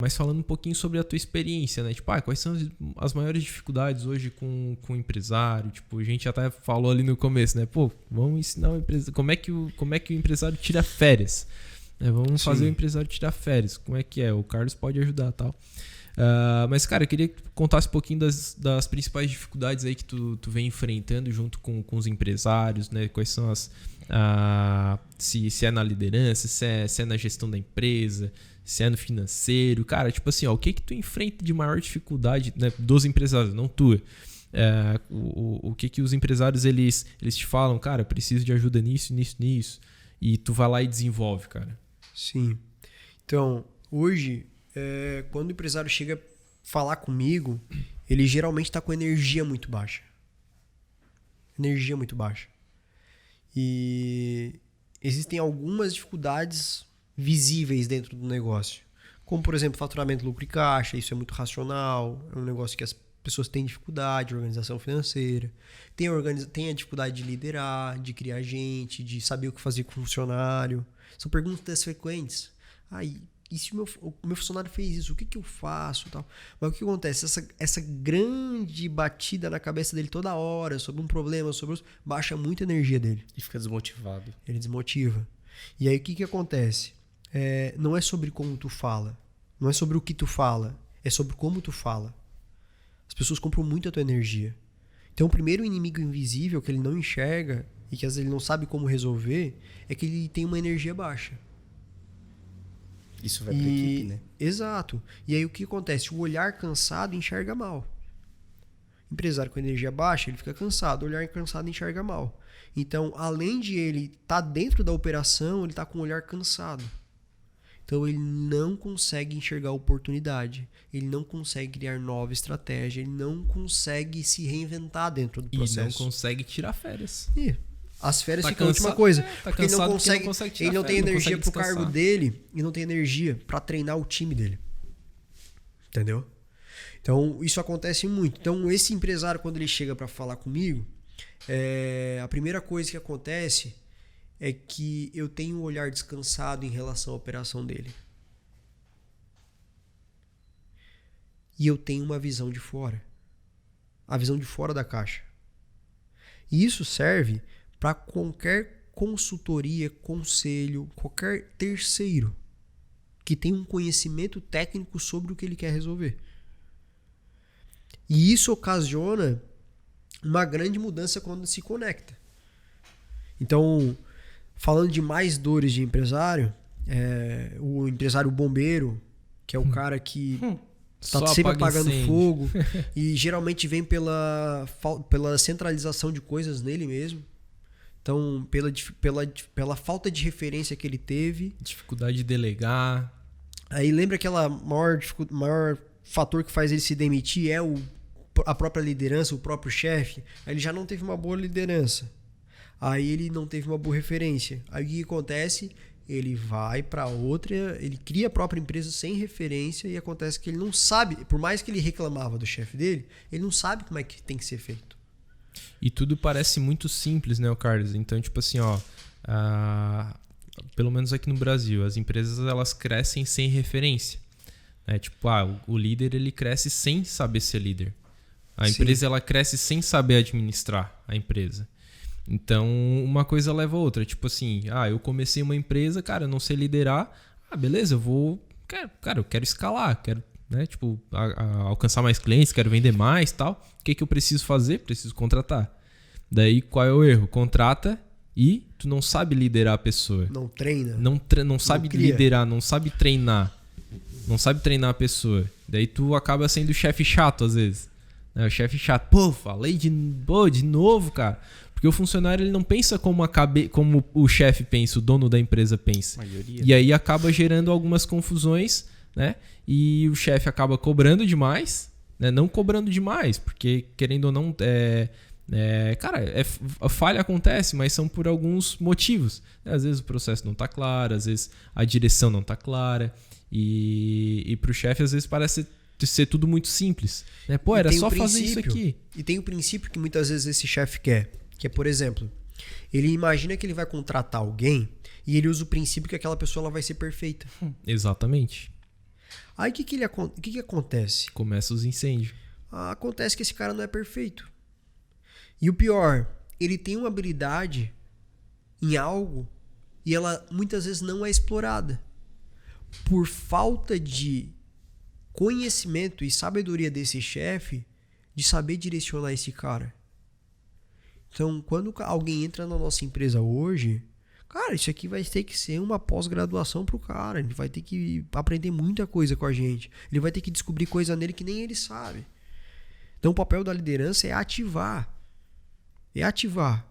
Mas falando um pouquinho sobre a tua experiência, né? Tipo, quais são as maiores dificuldades hoje com o empresário? Tipo, a gente até falou ali no começo, né? Pô, vamos ensinar o empresário. Como é que o empresário tira férias? Vamos fazer o empresário tirar férias. Como é que é? O Carlos pode ajudar e tal. Mas, cara, eu queria que tu contasse um pouquinho das principais dificuldades aí que tu vem enfrentando junto com os empresários, né? Quais são se é na liderança, se é na gestão da empresa, se é no financeiro. Cara, tipo assim, o que tu enfrenta de maior dificuldade, né, dos empresários, não tua? O que os empresários eles te falam, cara, preciso de ajuda nisso, e tu vai lá e desenvolve, cara. Sim. Então, hoje, quando o empresário chega falar comigo, ele geralmente está com energia muito baixa. Energia muito baixa. E existem algumas dificuldades visíveis dentro do negócio. Como, por exemplo, faturamento, lucro e caixa. Isso é muito racional. É um negócio que as pessoas têm dificuldade, organização financeira. Tem a dificuldade de liderar, de criar gente, de saber o que fazer com o funcionário. São perguntas frequentes. E se o meu funcionário fez isso, o que eu faço? Tal. Mas o que acontece? Essa grande batida na cabeça dele toda hora sobre um problema, baixa muito a energia dele. E fica desmotivado. Ele desmotiva. E aí o que acontece? Não é sobre como tu fala. Não é sobre o que tu fala. É sobre como tu fala. As pessoas compram muito a tua energia. Então o primeiro inimigo invisível que ele não enxerga e que às vezes ele não sabe como resolver é que ele tem uma energia baixa. Isso vai pra equipe, né? Exato. E aí o que acontece? O olhar cansado enxerga mal. Empresário com energia baixa, ele fica cansado. O olhar cansado enxerga mal. Então, além de ele estar dentro da operação, ele está com o olhar cansado. Então, ele não consegue enxergar a oportunidade. Ele não consegue criar nova estratégia. Ele não consegue se reinventar dentro do processo. E não consegue tirar férias. As férias ficam a última coisa. Porque ele não consegue tirar ele não tem férias, energia pro cargo dele e não tem energia para treinar o time dele. Entendeu? Então, isso acontece muito. Então, esse empresário, quando ele chega para falar comigo, a primeira coisa que acontece é que eu tenho um olhar descansado em relação à operação dele. E eu tenho uma visão de fora. A visão de fora da caixa. E isso serve para qualquer consultoria, conselho, qualquer terceiro que tenha um conhecimento técnico sobre o que ele quer resolver. E isso ocasiona uma grande mudança quando se conecta. Então, falando de mais dores de empresário, o empresário bombeiro, que é o cara que está sempre apagando fogo e geralmente vem pela centralização de coisas nele mesmo. Então, pela falta de referência que ele teve. Dificuldade de delegar. Aí lembra aquela maior fator que faz ele se demitir a própria liderança, o próprio chefe. Aí ele já não teve uma boa liderança. Aí ele não teve uma boa referência. Aí o que acontece? Ele vai para outra, ele cria a própria empresa sem referência e acontece que ele não sabe, por mais que ele reclamava do chefe dele, ele não sabe como é que tem que ser feito. E tudo parece muito simples, né, Carlos? Então, tipo assim, pelo menos aqui no Brasil, as empresas elas crescem sem referência. Né? Tipo, o líder ele cresce sem saber ser líder. A empresa ela cresce sem saber administrar a empresa. Então, uma coisa leva a outra. Tipo assim, eu comecei uma empresa, cara, eu não sei liderar. Beleza, eu quero escalar, quero, né, tipo, alcançar mais clientes, quero vender mais, tal. O que eu preciso fazer? Preciso contratar. Daí, qual é o erro? Contrata e tu não sabe liderar a pessoa. Não treina. Não sabe liderar, não sabe treinar. Não sabe treinar a pessoa. Daí tu acaba sendo chefe chato às vezes. O chefe chato, falei de novo, cara. Porque o funcionário ele não pensa como o chefe pensa, o dono da empresa pensa. E aí acaba gerando algumas confusões, né? E o chefe acaba cobrando demais, né? Não cobrando demais, porque querendo ou não, a falha acontece, mas são por alguns motivos. Às vezes o processo não está claro, às vezes a direção não está clara. E para o chefe às vezes parece ser tudo muito simples. Né? Era só fazer isso aqui. E tem o princípio que muitas vezes esse chefe quer. Que é, por exemplo, ele imagina que ele vai contratar alguém e ele usa o princípio que aquela pessoa ela vai ser perfeita. Exatamente. Aí o que acontece? Começa os incêndios. Acontece que esse cara não é perfeito. E o pior, ele tem uma habilidade em algo e ela muitas vezes não é explorada. Por falta de conhecimento e sabedoria desse chefe de saber direcionar esse cara. Então, quando alguém entra na nossa empresa hoje, cara, isso aqui vai ter que ser uma pós-graduação pro cara. Ele vai ter que aprender muita coisa com a gente. Ele vai ter que descobrir coisa nele que nem ele sabe. Então, o papel da liderança é ativar. É ativar.